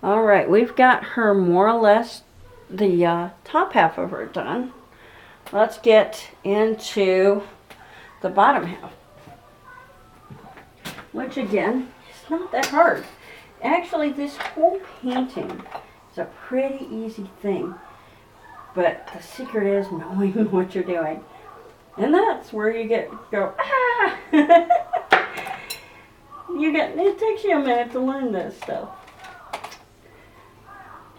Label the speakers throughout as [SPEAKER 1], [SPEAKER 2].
[SPEAKER 1] All right, we've got her more or less the top half of her done. Let's get into the bottom half, which again is not that hard. Actually, this whole painting is a pretty easy thing, but the secret is knowing what you're doing. And that's where you go, ah! It takes you a minute to learn this stuff.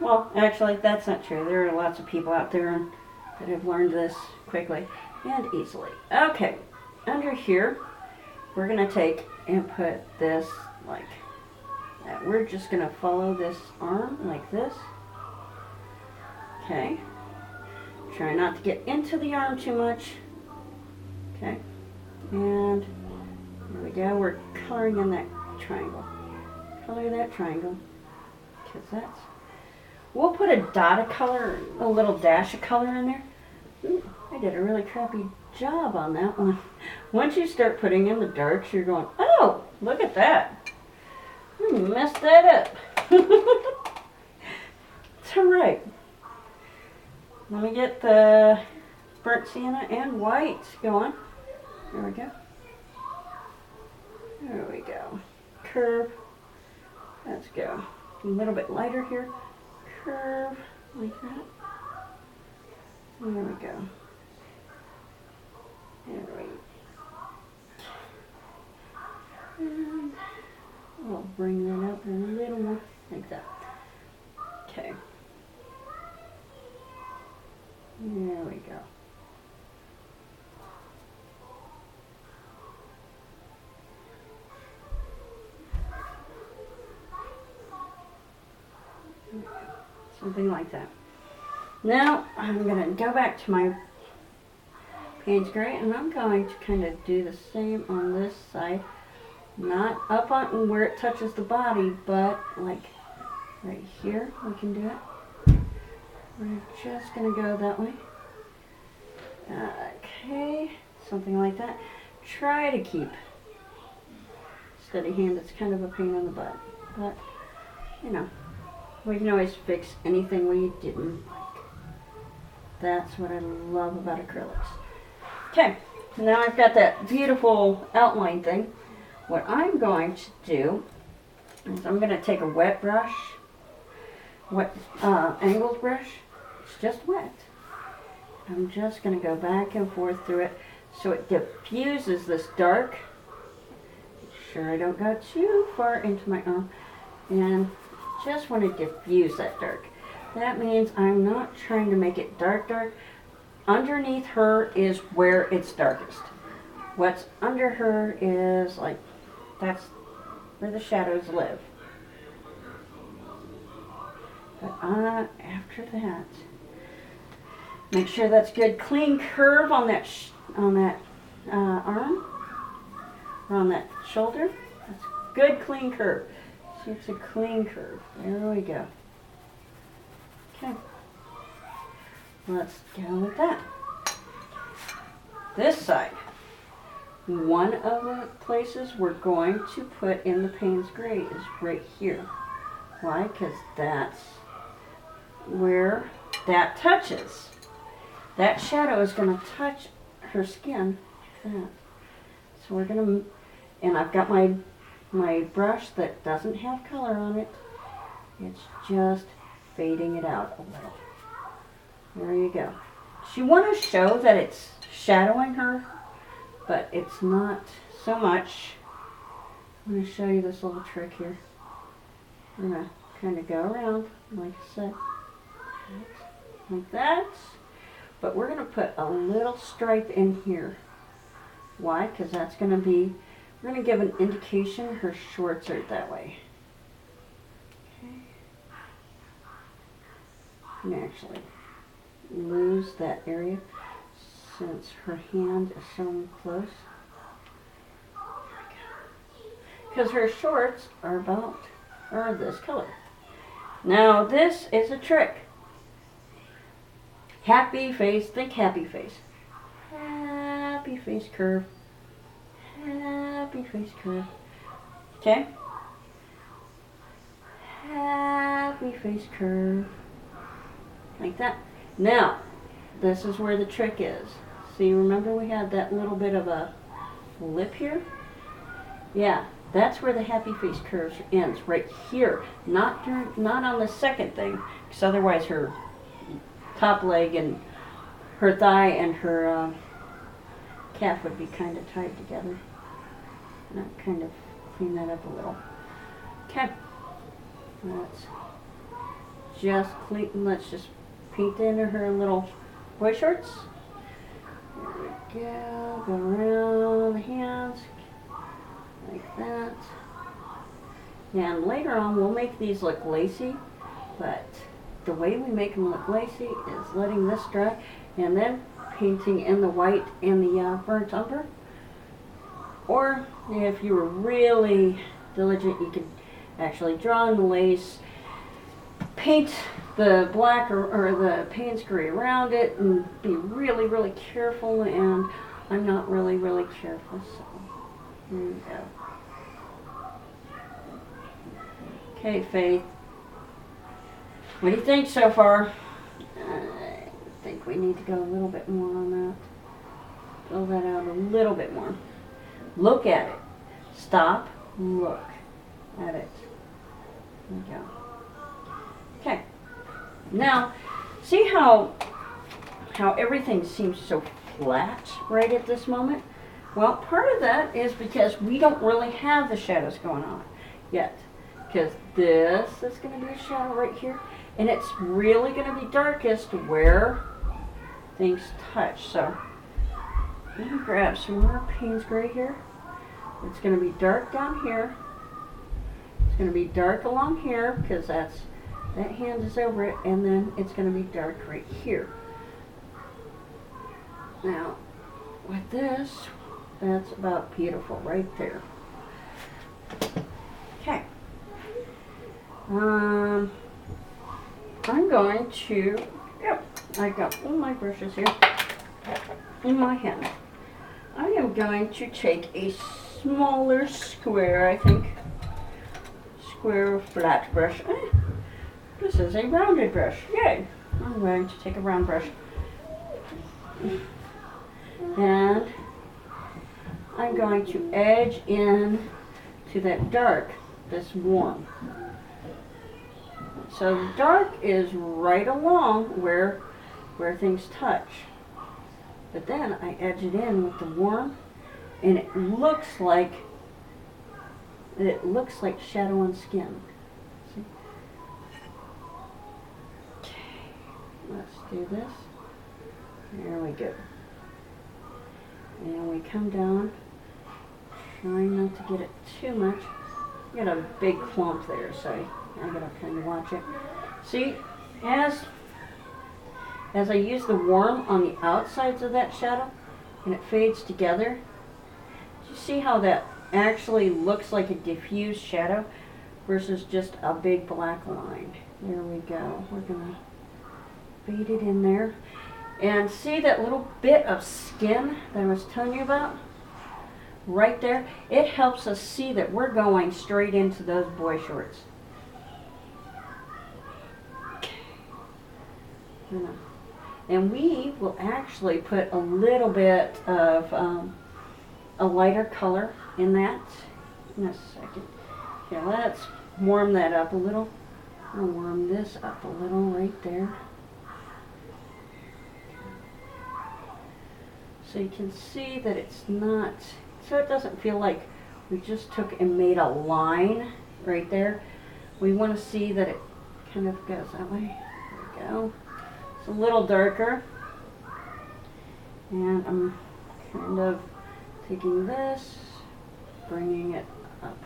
[SPEAKER 1] Well, actually, that's not true. There are lots of people out there that have learned this quickly and easily. Okay, under here, we're going to take and put this like that. We're just going to follow this arm like this. Okay. Try not to get into the arm too much. Okay. And there we go. We're coloring in that triangle. Color that triangle. Because that's... We'll put a dot of color, a little dash of color in there. Ooh, I did a really crappy job on that one. Once you start putting in the darks, you're going, oh, look at that. You messed that up. It's alright. Let me get the burnt sienna and white going. There we go. There we go. Curve. Let's go. A little bit lighter here. Curve like that. There we go. There we go. And I'll bring that up a little more like that. Okay. There we go. Something like that. Now I'm going to go back to my Payne's Gray, and I'm going to kind of do the same on this side. Not up on where it touches the body, but like right here we can do it. We're just going to go that way. Okay, something like that. Try to keep steady hand. It's kind of a pain in the butt, but you know, we can always fix anything we didn't like. That's what I love about acrylics. Okay, now I've got that beautiful outline thing. What I'm going to do is I'm going to take a wet brush, angled brush. It's just wet. I'm just going to go back and forth through it so it diffuses this dark. Make sure I don't go too far into my arm. And just want to diffuse that dark. That means I'm not trying to make it dark. Underneath her is where it's darkest. What's under her is like, that's where the shadows live. But after that, make sure that's good, clean curve on that arm, or on that shoulder. That's good, clean curve. See, it's a clean curve. There we go. Okay. Let's go with that. This side. One of the places we're going to put in the Payne's Gray is right here. Why? Because that's where that touches. That shadow is going to touch her skin like that. So we're going to, and I've got my brush that doesn't have color on it. It's just fading it out a little. There you go. So you want to show that it's shadowing her, but it's not so much. I'm going to show you this little trick here. I'm going to kind of go around, like I said, like that. But we're going to put a little stripe in here. Why? Because that's going to be, we're going to give an indication her shorts are that way. Okay. And actually lose that area since her hand is so close. Because her shorts are this color. Now this is a trick. Happy face, think happy face. Happy face curve. Happy face curve. Okay? Happy happy face curve. Like that. Now, this is where the trick is. See, remember we had that little bit of a lip here? Yeah, that's where the happy face curve ends, right here. Not on the second thing, because otherwise her top leg and her thigh and her calf would be kind of tied together. And I'll kind of clean that up a little. Okay, let's just paint into her little boy shorts. There we go. Go around the hands like that. And later on we'll make these look lacy, but the way we make them look lacy is letting this dry and then painting in the white and the burnt umber. Or if you were really diligent, you could actually draw in the lace, paint the black or the Payne's gray around it, and be really, really careful. And I'm not really, really careful, so there you go. Okay, Faith. What do you think so far? I think we need to go a little bit more on that. Fill that out a little bit more. Look at it. Stop. Look at it. There we go. Okay. Now, see how everything seems so flat right at this moment? Well, part of that is because we don't really have the shadows going on yet. Because this is going to be a shadow right here. And it's really going to be darkest where things touch. So, I'm going to grab some more Payne's gray here. It's going to be dark down here. It's going to be dark along here because that hand is over it, and then it's going to be dark right here. Now, with this, that's about beautiful right there. Okay. I'm going to, I got all my brushes here in my hand. I am going to take a smaller square, I think, square flat brush. This is a rounded brush. Yay! I'm going to take a round brush. And I'm going to edge in to that dark, this warm. So the dark is right along where things touch. But then I edge it in with the warm, and it looks like shadow on skin. See? Okay, let's do this. There we go. And we come down, trying not to get it too much. Got a big clump there, so I gotta kind of watch it. See, as I use the warm on the outsides of that shadow, and it fades together, do you see how that actually looks like a diffused shadow versus just a big black line? There we go. We're gonna fade it in there. And see that little bit of skin that I was telling you about? Right there. It helps us see that we're going straight into those boy shorts. And we will actually put a little bit of a lighter color in that in a second. Okay, let's warm that up a little. I'll warm this up a little right there. So you can see that it's not, so it doesn't feel like we just took and made a line right there. We want to see that it kind of goes that way. There we go. It's a little darker. And I'm kind of taking this, bringing it up.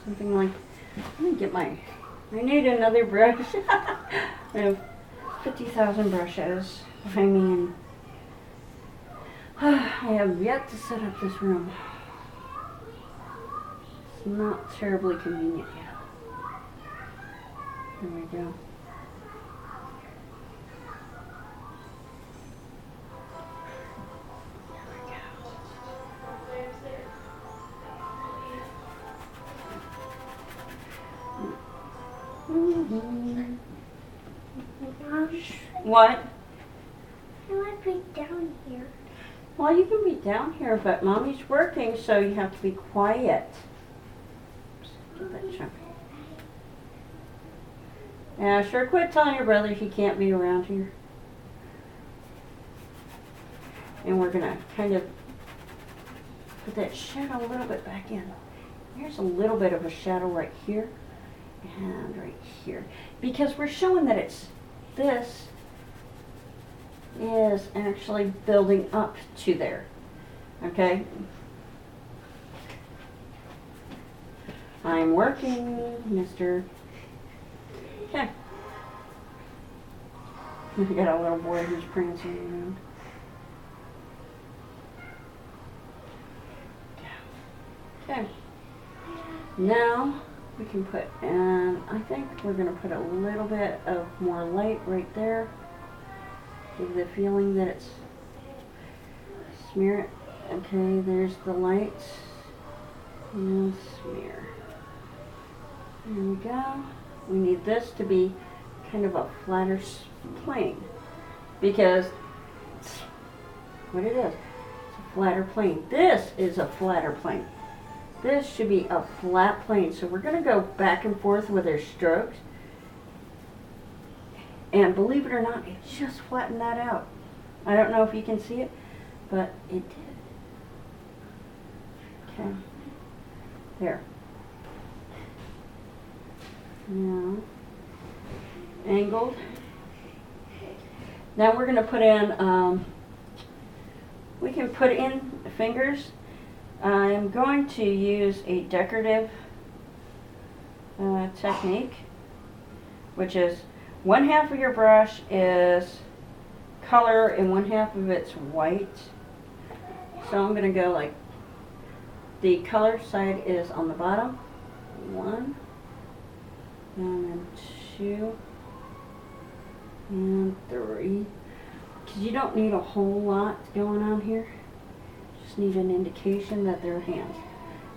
[SPEAKER 1] Something like, let me get I need another brush. I have 50,000 brushes. I mean, I have yet to set up this room. It's not terribly convenient yet. There we go. What?
[SPEAKER 2] I want to be down here.
[SPEAKER 1] Well, you can be down here, but Mommy's working, so you have to be quiet. Get that chunk. Yeah, sure, quit telling your brother he can't be around here. And we're gonna kind of put that shadow a little bit back in. Here's a little bit of a shadow right here and right here. Because we're showing that it's, this is actually building up to there. Okay? I'm working, mister. Okay. We got a little boy who's prancing around. Okay. Now we can put, and I think we're going to put a little bit of more light right there. Give the feeling that it's, smear it. Okay, there's the light. And smear. There we go. We need this to be kind of a flatter plane, because it's what it is. It's a flatter plane. This is a flatter plane. This should be a flat plane. So we're going to go back and forth with our strokes. And believe it or not, it just flattened that out. I don't know if you can see it, but it did. Okay. There. Now, angled. Now we're going to put in, we can put in fingers. I'm going to use a decorative technique, which is 1/2 of your brush is color and 1/2 of it's white. So I'm going to go like, the color side is on the bottom. 1, and then 2, and 3. Because you don't need a whole lot going on here. Just need an indication that they're hands,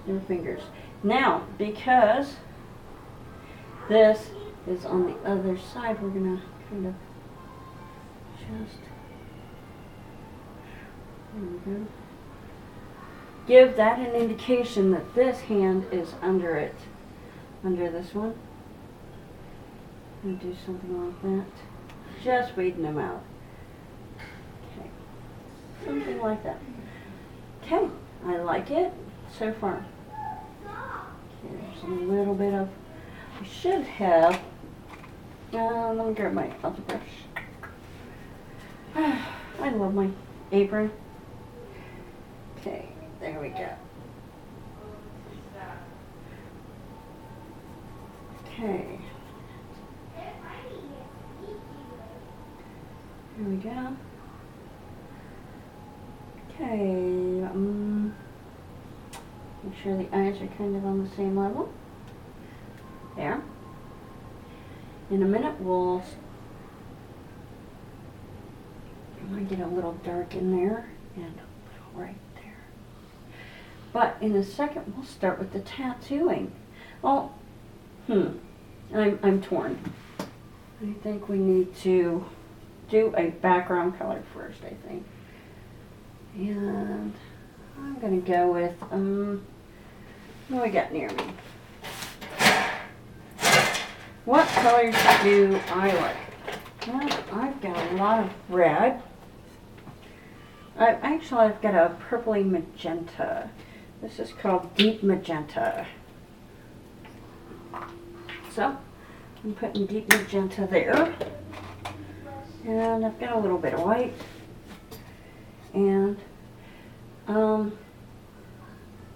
[SPEAKER 1] they're fingers. Now, because this is on the other side, we're going to kind of just, there we go. Give that an indication that this hand is under it, under this one. And do something like that. Just weeding them out. Okay, something like that. Okay, I like it so far. Okay, there's a little bit of, I should have, let me grab my other brush. I love my apron. Okay, there we go. Okay. Here we go. Okay, make sure the eyes are kind of on the same level. There. In a minute we'll, I might get a little dark in there and a little right there. But in a second we'll start with the tattooing. Well, I'm torn. I think we need to do a background color first, I think. And I'm going to go with, what we got near me? What colors do I like? Well, I've got a lot of red. I've got a purpley magenta. This is called deep magenta. So, I'm putting deep magenta there. And I've got a little bit of white. And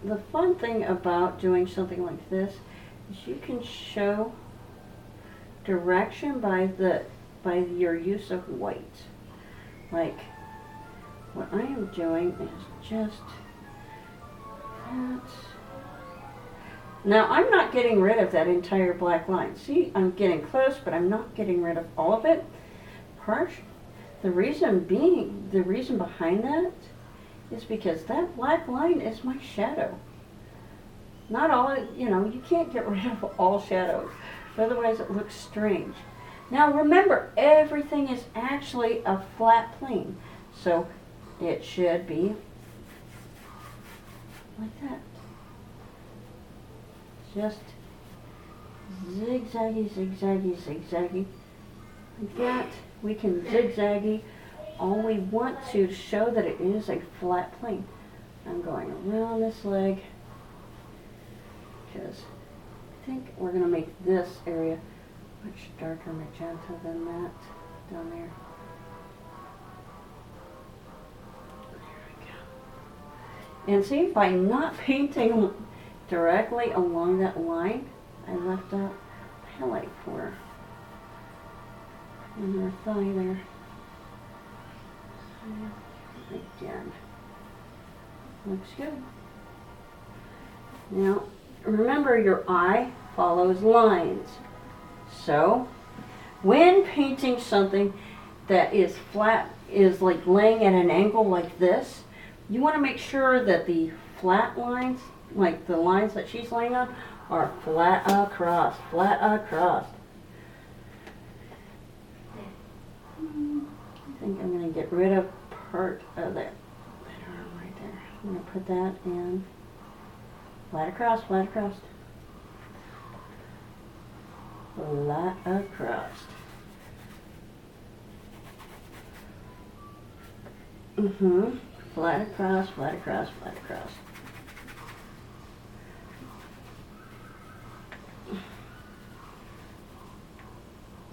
[SPEAKER 1] the fun thing about doing something like this is you can show direction by your use of white. Like what I am doing is just that. Now I'm not getting rid of that entire black line. See, I'm getting close, but I'm not getting rid of all of it. The reason behind that is because that black line is my shadow. Not all, you can't get rid of all shadows. Otherwise it looks strange. Now remember, everything is actually a flat plane. So it should be like that. Just zigzaggy, zigzaggy, zigzaggy. Like that. We can zigzaggy all we want to show that it is a flat plane. I'm going around this leg because I think we're going to make this area much darker magenta than that down there. And see, by not painting directly along that line, I left out highlight for her. And her thigh there. Again. Looks good. Now, remember your eye follows lines. So, when painting something that is flat, is like laying at an angle like this, you want to make sure that the flat lines, like the lines that she's laying on, are flat across, flat across. I think I'm going to get rid of part of that arm right there. I'm going to put that in flat across, flat across. Flat across. Flat across, flat across, flat across.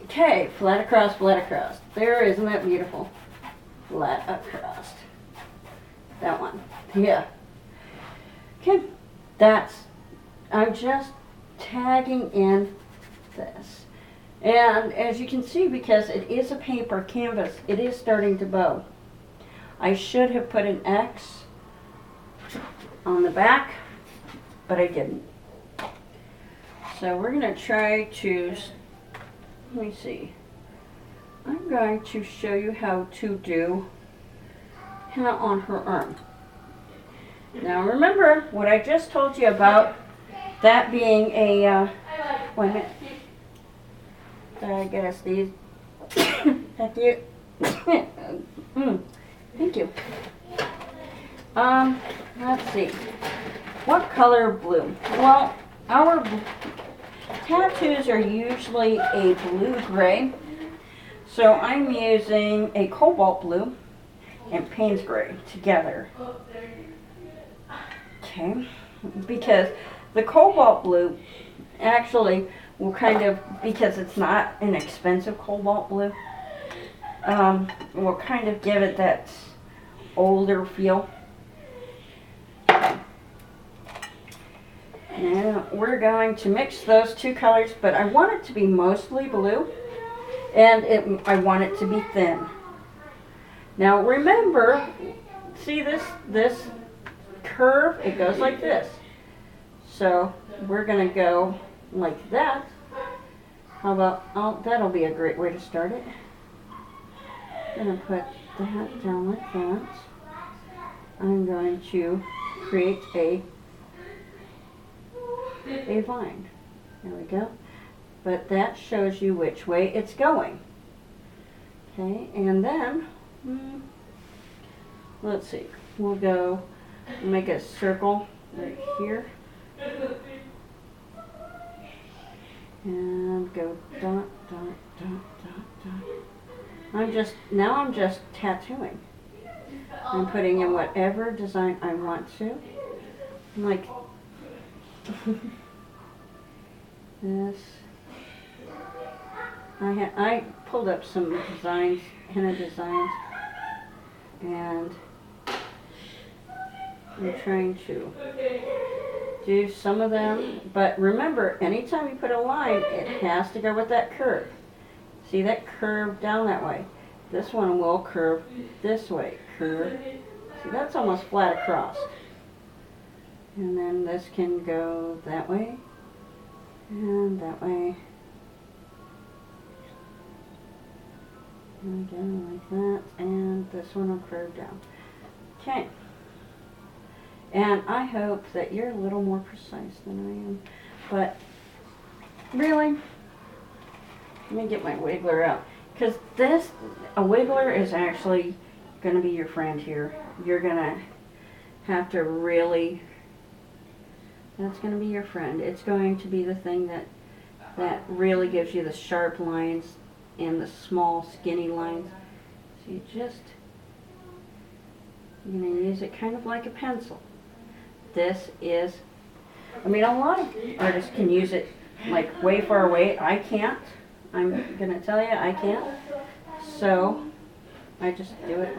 [SPEAKER 1] Okay, flat across, flat across. There, isn't that beautiful? Flat across. That one. Yeah. Okay, I'm just tagging in this. And as you can see, because it is a paper canvas, it is starting to bow. I should have put an X on the back, but I didn't. So we're going to try to, let me see. I'm going to show you how to do henna on her arm. Now remember what I just told you about that being a, wait a minute. Did I get a sneeze? Thank you. Thank you. Let's see. What color blue? Well, our tattoos are usually a blue-gray. So I'm using a cobalt blue and Payne's gray together. Okay. Because the cobalt blue actually will kind of, because it's not an expensive cobalt blue, will kind of give it that older feel. Now we're going to mix those two colors, but I want it to be mostly blue, and I want it to be thin. Now remember, see this curve? It goes like this. So we're going to go like that. How about, that'll be a great way to start it. I'm going to put that down like that. I'm going to create a vine. There we go. But that shows you which way it's going. Okay, and then, let's see, we'll go make a circle right here. And go dot, dot, dot, dot, dot. I'm just tattooing. I'm putting in whatever design I want to. Like this. I pulled up some designs, henna designs, and I'm trying to do some of them. But remember, anytime you put a line, it has to go with that curve. See that curve down that way? This one will curve this way. Curve. See, that's almost flat across. And then this can go that way and that way. And again like that, and this one will curve down. Okay. And I hope that you're a little more precise than I am. But really, Let me get my wiggler out. Because a wiggler is actually going to be your friend here. You're going to have to really, that's going to be your friend. It's going to be the thing that really gives you the sharp lines and the small skinny lines. So you're going to use it kind of like a pencil. This is, I mean, a lot of artists can use it like way far away. I can't. I'm going to tell you, I can't. So I just do it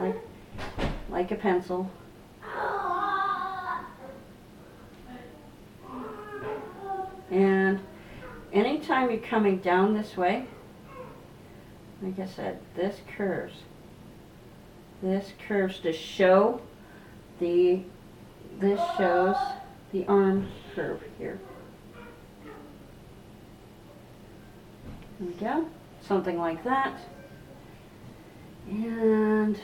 [SPEAKER 1] like a pencil. And anytime you're coming down this way, like I said, this curves. This curves to show this shows the arm curve here. There we go. Something like that. And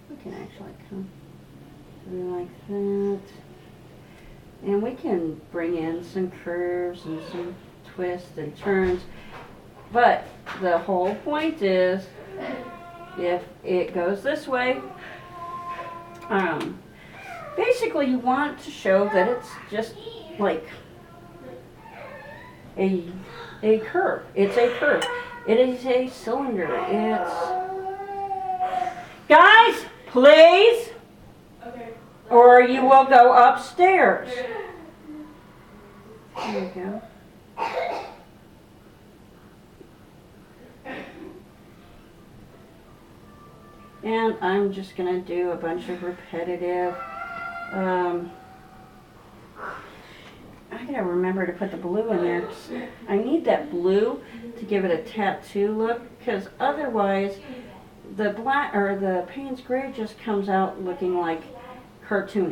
[SPEAKER 1] we can actually come through like that. And we can bring in some curves and some twists and turns. But the whole point is, if it goes this way, basically you want to show that it's just like a curve. It's a curve. It is a cylinder. Guys, please!
[SPEAKER 3] Okay.
[SPEAKER 1] Or you will go upstairs. There you go. And I'm just going to do a bunch of repetitive. I gotta remember to put the blue in there. I need that blue to give it a tattoo look, because otherwise the black or the Payne's gray just comes out looking like cartoonish.